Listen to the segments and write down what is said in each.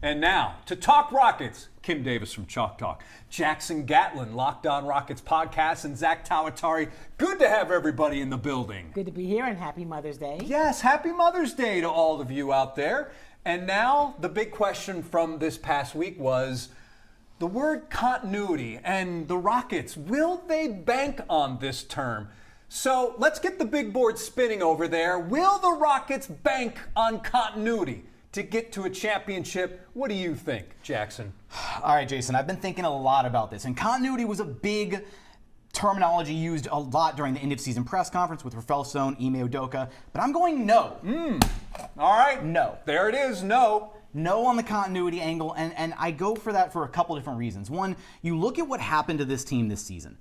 And now, to talk Rockets, Kim Davis from Chalk Talk, Jackson Gatlin, Locked On Rockets podcast, and Zack Tawatari. Good to have everybody in the building. Good to be here, and happy Mother's Day. Yes, happy Mother's Day to all of you out there. And now, the big question from this past week was the word continuity. And the Rockets, will they bank on this term? So let's get the big board spinning over there. Will the Rockets bank on continuity to get to a championship? What do you think, Jackson? All right, Jason, I've been thinking a lot about this, and continuity was a big terminology used a lot during the end-of-season press conference with Rafael Stone, Ime Udoka, but I'm going no. All right. No. There it is, no. No on the continuity angle, and I go for that for a couple different reasons. One, you look at what happened to this team this season.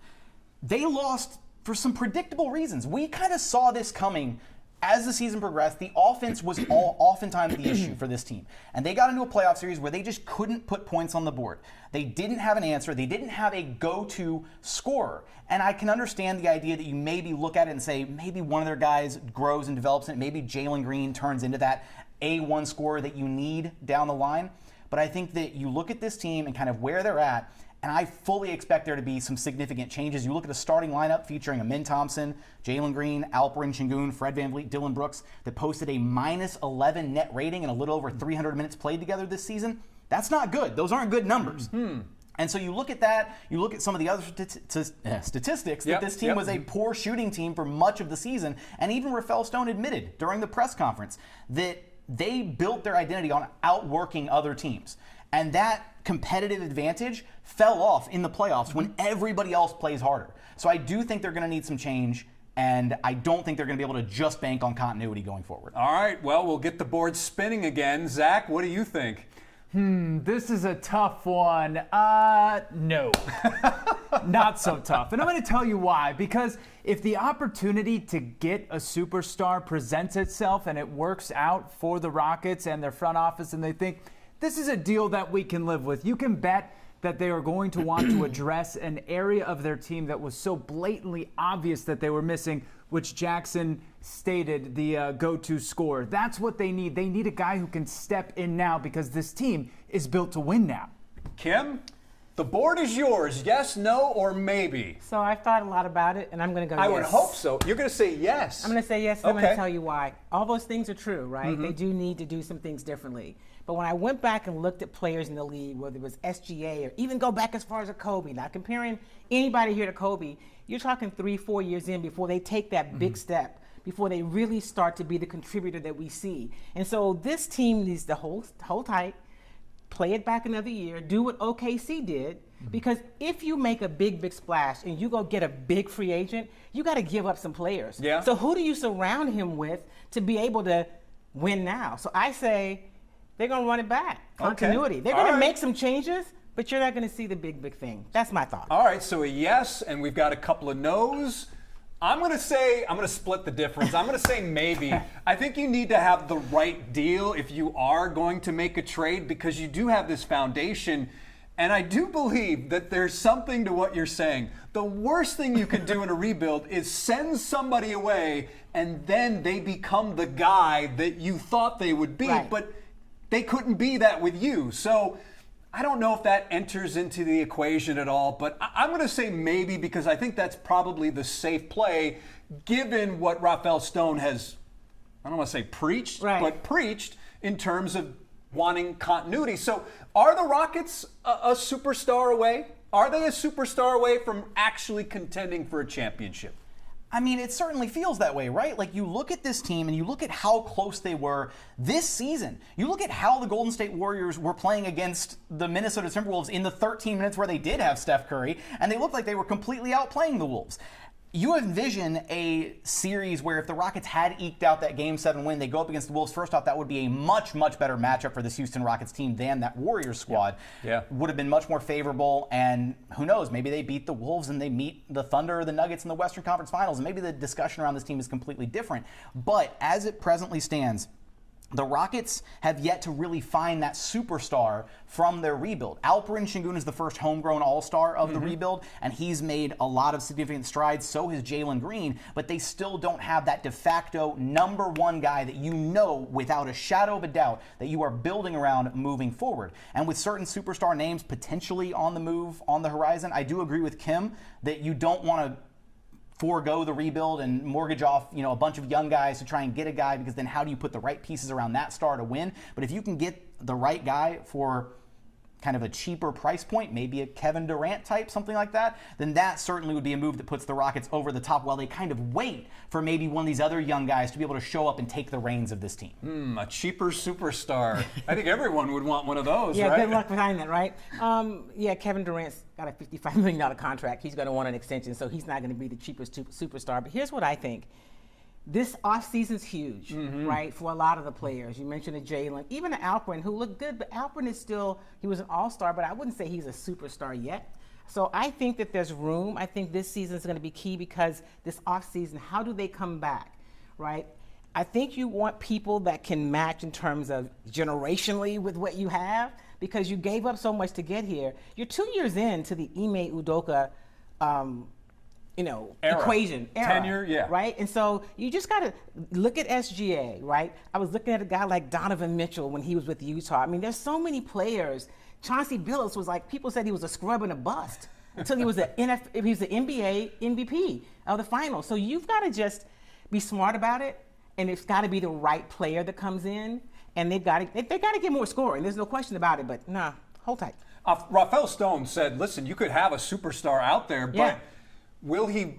They lost for some predictable reasons. We kind of saw this coming. As the season progressed, the offense was oftentimes the issue for this team. And they got into a playoff series where they just couldn't put points on the board. They didn't have an answer. They didn't have a go-to scorer. And I can understand the idea that you maybe look at it and say, maybe one of their guys grows and develops, and maybe Jalen Green turns into that A1 scorer that you need down the line. But I think that you look at this team and kind of where they're at, and I fully expect there to be some significant changes. You look at a starting lineup featuring Amin Thompson, Jalen Green, Alperen Sengun, Fred VanVleet, Dylan Brooks, that posted a -11 net rating and a little over 300 minutes played together this season. That's not good. Those aren't good numbers. And so you look at that, you look at some of the other statistics that this team was a poor shooting team for much of the season, and even Rafael Stone admitted during the press conference that they built their identity on outworking other teams. And that competitive advantage fell off in the playoffs when everybody else plays harder. So I do think they're going to need some change, and I don't think they're going to be able to just bank on continuity going forward. All right, well, we'll get the board spinning again. Zach, what do you think? This is a tough one. No. Not so tough. And I'm going to tell you why. Because if the opportunity to get a superstar presents itself and it works out for the Rockets and their front office and they think, this is a deal that we can live with, you can bet that they are going to want to address an area of their team that was so blatantly obvious that they were missing, which Jackson stated, the go-to scorer. That's what they need. They need a guy who can step in now because this team is built to win now. Kim, the board is yours. Yes, no, or maybe? So I've thought a lot about it, and I'm going to go I yes. would hope so. You're going to say yes. I'm going to say yes, and I'm Okay. going to tell you why. All those things are true, right? They do need to do some things differently. But when I went back and looked at players in the league, whether it was SGA or even go back as far as a Kobe, not comparing anybody here to Kobe, you're talking 3-4 years in before they take that big step, before they really start to be the contributor that we see. And so this team needs to hold tight, play it back another year, do what OKC did, because if you make a big splash and you go get a big free agent, you got to give up some players. Yeah. So who do you surround him with to be able to win now? So I say they're going to run it back. Continuity. Okay. They're All going to right. make some changes, but you're not going to see the big thing. That's my thought. All right, so a yes, and we've got a couple of no's. I'm going to split the difference. I'm going to say maybe. I think you need to have the right deal if you are going to make a trade because you do have this foundation. And I do believe that there's something to what you're saying. The worst thing you can do in a rebuild is send somebody away and then they become the guy that you thought they would be, Right. but they couldn't be that with you. So I don't know if that enters into the equation at all, but I'm going to say maybe because I think that's probably the safe play given what Rafael Stone has, I don't want to say preached, Right. but preached in terms of wanting continuity. So are the Rockets a superstar away? Are they a superstar away from actually contending for a championship? I mean, it certainly feels that way, right? Like, you look at this team and you look at how close they were this season. You look at how the Golden State Warriors were playing against the Minnesota Timberwolves in the 13 minutes where they did have Steph Curry, and they looked like they were completely outplaying the Wolves. You envision a series where if the Rockets had eked out that Game 7 win, they go up against the Wolves. First off, that would be a much better matchup for this Houston Rockets team than that Warriors squad. Yeah. Would have been much more favorable, and who knows, maybe they beat the Wolves and they meet the Thunder or the Nuggets in the Western Conference Finals, and maybe the discussion around this team is completely different. But as it presently stands, the Rockets have yet to really find that superstar from their rebuild. Alperen Şengün is the first homegrown all-star of the rebuild, and he's made a lot of significant strides. So has Jalen Green, but they still don't have that de facto number one guy that you know without a shadow of a doubt that you are building around moving forward. And with certain superstar names potentially on the move, on the horizon, I do agree with Kim that you don't want to forego the rebuild and mortgage off, a bunch of young guys to try and get a guy, because then how do you put the right pieces around that star to win? But if you can get the right guy for kind of a cheaper price point, maybe a Kevin Durant type, something like that, then that certainly would be a move that puts the Rockets over the top while they kind of wait for maybe one of these other young guys to be able to show up and take the reins of this team. A cheaper superstar. I think everyone would want one of those, yeah, right? good luck behind that, right? Kevin Durant's got a $55 million contract. He's going to want an extension, so he's not going to be the cheapest superstar. But here's what I think. This offseason's huge, right, for a lot of the players. You mentioned a Jalen, even an Alperen, who looked good, but Alperen is still, he was an all-star, but I wouldn't say he's a superstar yet. So I think that there's room. I think this season is going to be key, because this offseason, how do they come back, right? I think you want people that can match in terms of generationally with what you have, because you gave up so much to get here. You're 2 years into the Ime Udoka equation, tenure, yeah. Right? And so you just got to look at SGA, right? I was looking at a guy like Donovan Mitchell when he was with Utah. I mean, there's so many players. Chauncey Billups was like, people said he was a scrub and a bust until he was the NBA MVP of the finals. So you've got to just be smart about it, and it's got to be the right player that comes in, and they got to get more scoring. There's no question about it, but nah, hold tight. Rafael Stone said, listen, you could have a superstar out there, but will he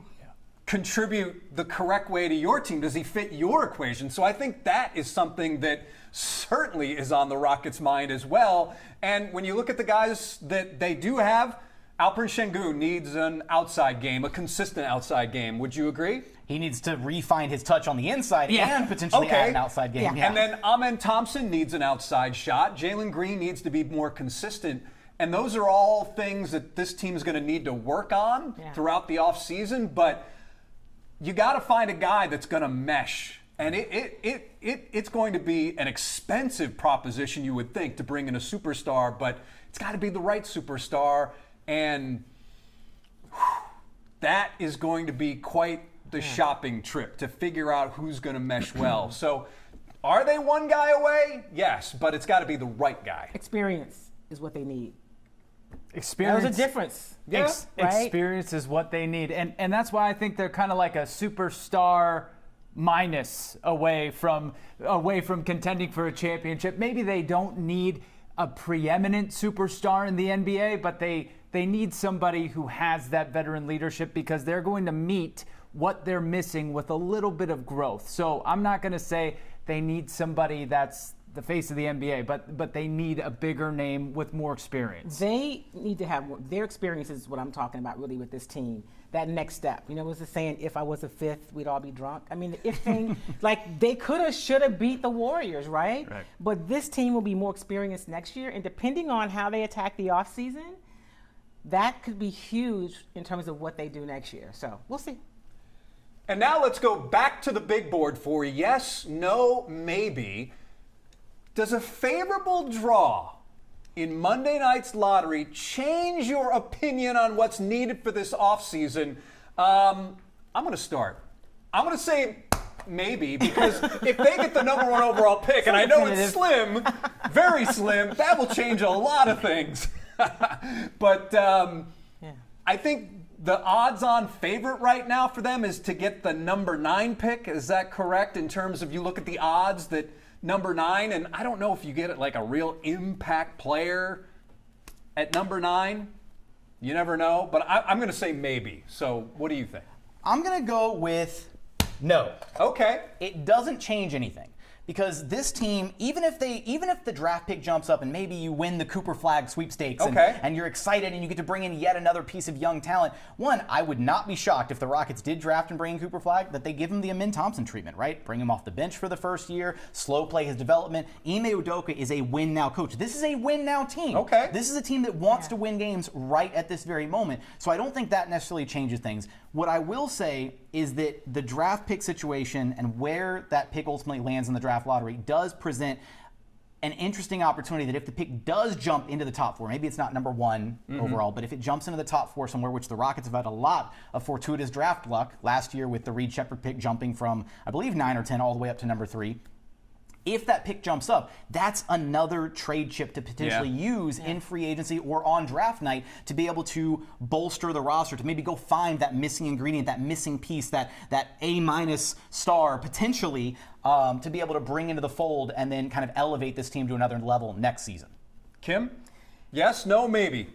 contribute the correct way to your team? Does he fit your equation? So I think that is something that certainly is on the Rockets' mind as well. And when you look at the guys that they do have, Alperen Şengün needs an outside game, a consistent outside game. Would you agree? He needs to refine his touch on the inside and potentially add an outside game. Yeah. And then Amen Thompson needs an outside shot. Jalen Green needs to be more consistent. And those are all things that this team is going to need to work on throughout the offseason. But you got to find a guy that's going to mesh. And it's going to be an expensive proposition, you would think, to bring in a superstar. But it's got to be the right superstar. And that is going to be quite the shopping trip to figure out who's going to mesh well. So are they one guy away? Yes, but it's got to be the right guy. Experience is what they need. Experience. There's a difference. Right? Experience is what they need. And that's why I think they're kind of like a superstar minus away from contending for a championship. Maybe they don't need a preeminent superstar in the NBA, but they need somebody who has that veteran leadership, because they're going to meet what they're missing with a little bit of growth. So I'm not going to say they need somebody that's the face of the NBA, but they need a bigger name with more experience. They need to have more. Their experience is what I'm talking about really with this team. That next step. What's the saying? If I was a fifth, we'd all be drunk. I mean, the if thing, like they could have, should have beat the Warriors, right? But this team will be more experienced next year, and depending on how they attack the offseason, that could be huge in terms of what they do next year. So we'll see. And now let's go back to the big board for yes, no, maybe. Does a favorable draw in Monday night's lottery change your opinion on what's needed for this offseason? I'm going to start. I'm going to say maybe, because if they get the number one overall pick, and I know it's slim, very slim, that will change a lot of things. But I think the odds-on favorite right now for them is to get the number 9 pick. Is that correct in terms of you look at the odds that number 9, and I don't know if you get it like a real impact player at number 9. You never know, but I'm going to say maybe. So what do you think? I'm going to go with no. Okay. It doesn't change anything. Because this team, even if the draft pick jumps up and maybe you win the Cooper Flag sweepstakes and you're excited and you get to bring in yet another piece of young talent, one, I would not be shocked if the Rockets did draft and bring in Cooper Flag that they give him the Amen Thompson treatment, right? Bring him off the bench for the first year, slow play his development. Ime Udoka is a win-now coach. This is a win-now team. Okay. This is a team that wants to win games right at this very moment. So I don't think that necessarily changes things. What I will say is that the draft pick situation and where that pick ultimately lands in the draft lottery does present an interesting opportunity that if the pick does jump into the top 4, maybe it's not number 1 overall, but if it jumps into the top 4 somewhere, which the Rockets have had a lot of fortuitous draft luck last year with the Reed Shepard pick jumping from, I believe, 9 or 10 all the way up to number 3. If that pick jumps up, that's another trade chip to potentially use in free agency or on draft night to be able to bolster the roster, to maybe go find that missing ingredient, that missing piece, that A- star potentially to be able to bring into the fold and then kind of elevate this team to another level next season. Kim? Yes, no, maybe?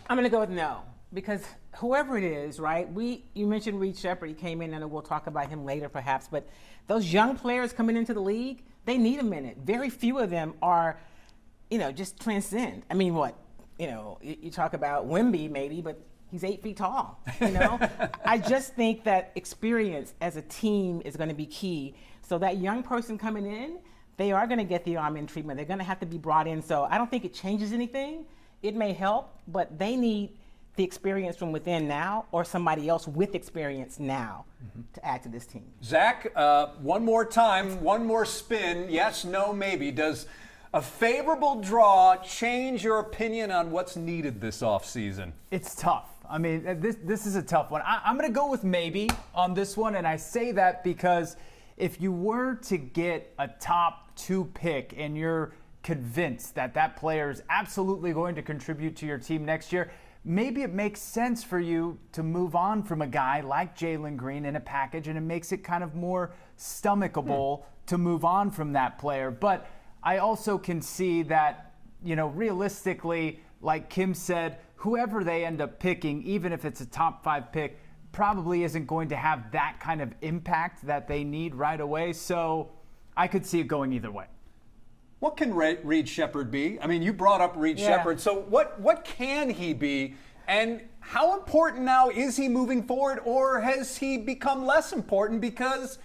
I'm going to go with no, because whoever it is, right? You mentioned Reed Shepard. He came in, and we'll talk about him later perhaps, but those young players coming into the league, they need a minute. Very few of them are, just transcend. I mean, you talk about Wemby maybe, but he's 8 feet tall, I just think that experience as a team is going to be key. So that young person coming in, they are going to get the arm-in treatment. They're going to have to be brought in. So I don't think it changes anything. It may help, but they need the experience from within now or somebody else with experience now to add to this team. Zach, one more time, one more spin. Yes, no, maybe. Does a favorable draw change your opinion on what's needed this offseason? It's tough. I mean, this is a tough one. I'm going to go with maybe on this one, and I say that because if you were to get a top 2 pick and you're convinced that that player is absolutely going to contribute to your team next year, maybe it makes sense for you to move on from a guy like Jalen Green in a package, and it makes it kind of more stomachable to move on from that player. But I also can see that, realistically, like Kim said, whoever they end up picking, even if it's a top 5 pick, probably isn't going to have that kind of impact that they need right away. So I could see it going either way. What can Reed Shepard be? I mean, you brought up Reed Shepard. So what can he be? And how important now is he moving forward, or has he become less important because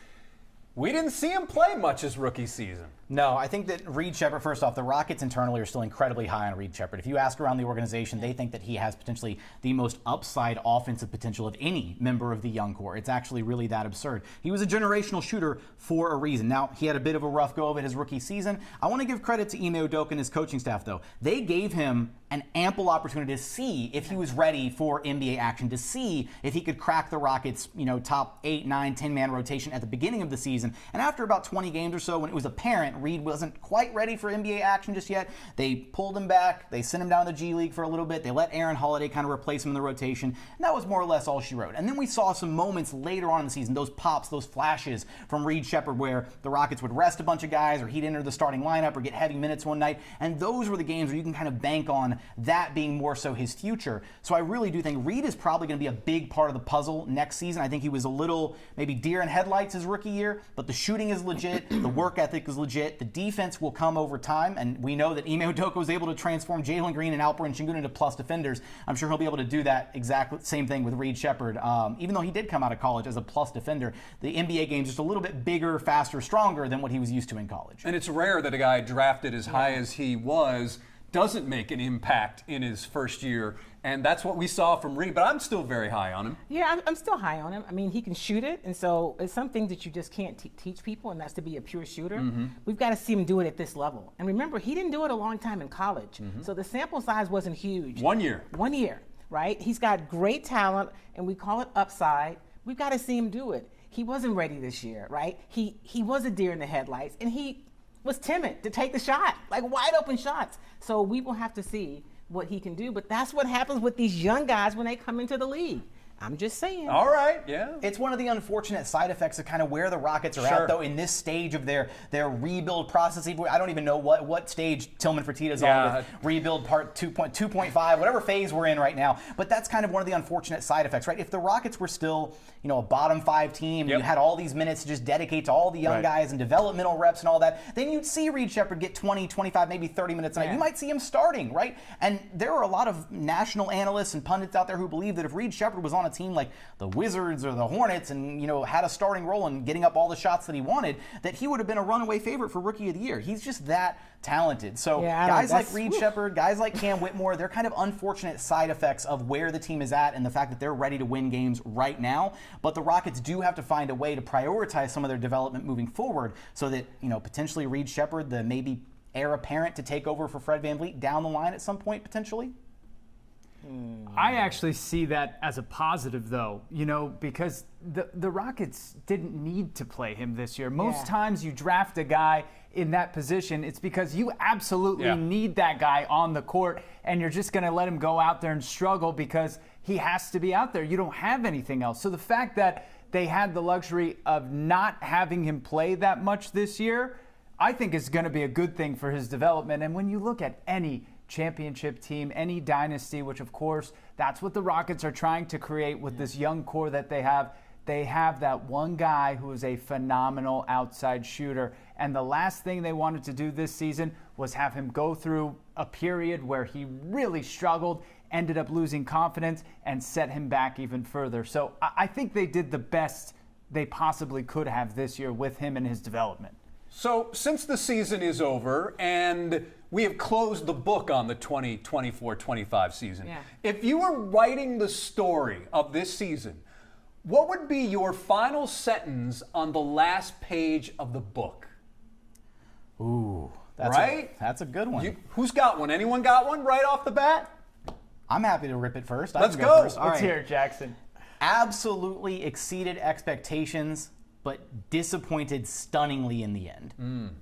we didn't see him play much his rookie season? No, I think that Reed Shepard, first off, the Rockets internally are still incredibly high on Reed Shepard. If you ask around the organization, they think that he has potentially the most upside offensive potential of any member of the young core. It's actually really that absurd. He was a generational shooter for a reason. Now, he had a bit of a rough go of it his rookie season. I want to give credit to Ime Udoka and his coaching staff, though. They gave him an ample opportunity to see if he was ready for NBA action, to see if he could crack the Rockets, top 8, 9, 10-man rotation at the beginning of the season. And after about 20 games or so, when it was apparent Reed wasn't quite ready for NBA action just yet, they pulled him back. They sent him down to the G League for a little bit. They let Aaron Holiday kind of replace him in the rotation. And that was more or less all she wrote. And then we saw some moments later on in the season, those pops, those flashes from Reed Shepard where the Rockets would rest a bunch of guys, or he'd enter the starting lineup or get heavy minutes one night. And those were the games where you can kind of bank on that being more so his future. So I really do think Reed is probably going to be a big part of the puzzle next season. I think he was a little maybe deer in headlights his rookie year, but the shooting is legit, the work ethic is legit, the defense will come over time, and we know that Ime Udoka was able to transform Jalen Green and Alperen Sengun into plus defenders. I'm sure he'll be able to do that exact same thing with Reed Shepard. Even though he did come out of college as a plus defender, the NBA game is just a little bit bigger, faster, stronger than what he was used to in college. And it's rare that a guy drafted as high as he was doesn't make an impact in his first year, and that's what we saw from Reed, but I'm still very high on him. Yeah, I'm still high on him. I mean, he can shoot it, and so it's something that you just can't teach people, and that's to be a pure shooter. We've got to see him do it at this level. And remember, he didn't do it a long time in college, so the sample size wasn't huge. 1 year. 1 year, right? He's got great talent, and we call it upside. We've got to see him do it. He wasn't ready this year, right? He was a deer in the headlights, and he was timid to take the shot, like wide open shots. So we will have to see what he can do, but that's what happens with these young guys when they come into the league. I'm just saying. All right, yeah. It's one of the unfortunate side effects of kind of where the Rockets are at, though, in this stage of their rebuild process. I don't even know what stage Tillman Fertitta's on with rebuild part 2.5, whatever phase we're in right now. But that's kind of one of the unfortunate side effects, right? If the Rockets were still, a bottom 5 team, you had all these minutes to just dedicate to all the young guys and developmental reps and all that, then you'd see Reed Shepard get 20, 25, maybe 30 minutes a night. You might see him starting, right? And there are a lot of national analysts and pundits out there who believe that if Reed Shepard was on a a team like the Wizards or the Hornets and, had a starting role in getting up all the shots that he wanted, that he would have been a runaway favorite for Rookie of the Year. He's just that talented. So guys like Reed Shepard, guys like Cam Whitmore, they're kind of unfortunate side effects of where the team is at and the fact that they're ready to win games right now. But the Rockets do have to find a way to prioritize some of their development moving forward so that, potentially Reed Shepard, the maybe heir apparent to take over for Fred VanVleet down the line at some point, potentially? I actually see that as a positive, though, because the Rockets didn't need to play him this year. Most times you draft a guy in that position, it's because you absolutely need that guy on the court, and you're just going to let him go out there and struggle because he has to be out there. You don't have anything else. So the fact that they had the luxury of not having him play that much this year, I think is going to be a good thing for his development. And when you look at any championship team, any dynasty, which of course that's what the Rockets are trying to create with this young core that they have that one guy who is a phenomenal outside shooter. And the last thing they wanted to do this season was have him go through a period where he really struggled, ended up losing confidence, and set him back even further. So I think they did the best they possibly could have this year with him and his development. So since the season is over and we have closed the book on the 2024-25 season, if you were writing the story of this season, what would be your final sentence on the last page of the book? Ooh, that's a good one. Who's got one? Anyone got one right off the bat? I'm happy to rip it first. Let's go. Let's hear it, Jackson. Absolutely exceeded expectations, but disappointed stunningly in the end.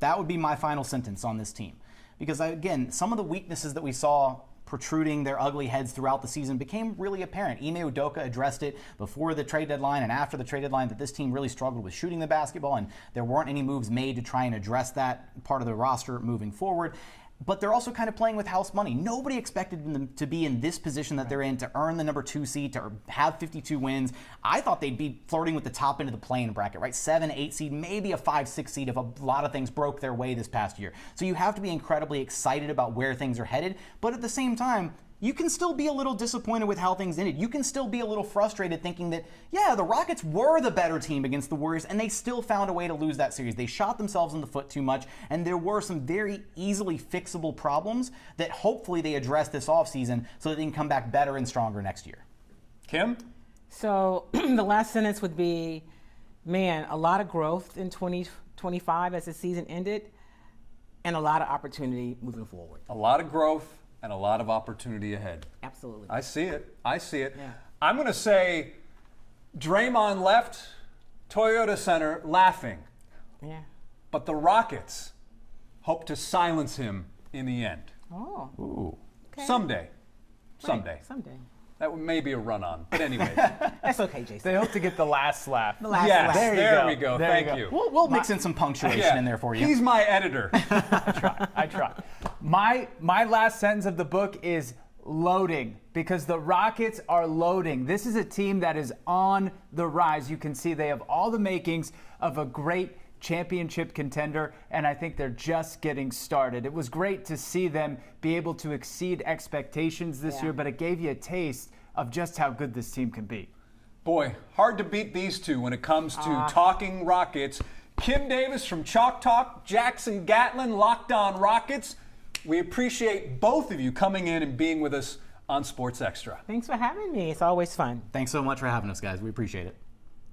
That would be my final sentence on this team. Because, again, some of the weaknesses that we saw protruding their ugly heads throughout the season became really apparent. Ime Udoka addressed it before the trade deadline and after the trade deadline that this team really struggled with shooting the basketball, and there weren't any moves made to try and address that part of the roster moving forward. But they're also kind of playing with house money. Nobody expected them to be in this position that they're in, to earn the number 2 seed, to have 52 wins. I thought they'd be flirting with the top end of the play-in bracket, right? 7, 8 seed, maybe a 5, 6 seed if a lot of things broke their way this past year. So you have to be incredibly excited about where things are headed. But at the same time, you can still be a little disappointed with how things ended. You can still be a little frustrated thinking that, the Rockets were the better team against the Warriors, and they still found a way to lose that series. They shot themselves in the foot too much, and there were some very easily fixable problems that hopefully they address this offseason so that they can come back better and stronger next year. Kim? So the last sentence would be, a lot of growth in 2025 as the season ended, and a lot of opportunity moving forward. A lot of growth and a lot of opportunity ahead. Absolutely. I see it. Yeah. I'm going to say Draymond left Toyota Center laughing. Yeah. But the Rockets hope to silence him in the end. Oh. Ooh. Okay. Someday. Someday. That may be a run-on. But anyway. That's okay, Jason. They hope to get the last laugh. The last Yes, laugh. there we go. There you Thank go. you. We'll mix in some punctuation in there for you. He's my editor. I try. My last sentence of the book is loading, because the Rockets are loading. This is a team that is on the rise. You can see they have all the makings of a great championship contender, and I think they're just getting started. It was great to see them be able to exceed expectations this year, but it gave you a taste of just how good this team can be. Boy, hard to beat these two when it comes to talking Rockets. Kim Davis from Chalk Talk, Jackson Gatlin, Locked On Rockets. We appreciate both of you coming in and being with us on Sports Extra. Thanks for having me. It's always fun. Thanks so much for having us, guys. We appreciate it.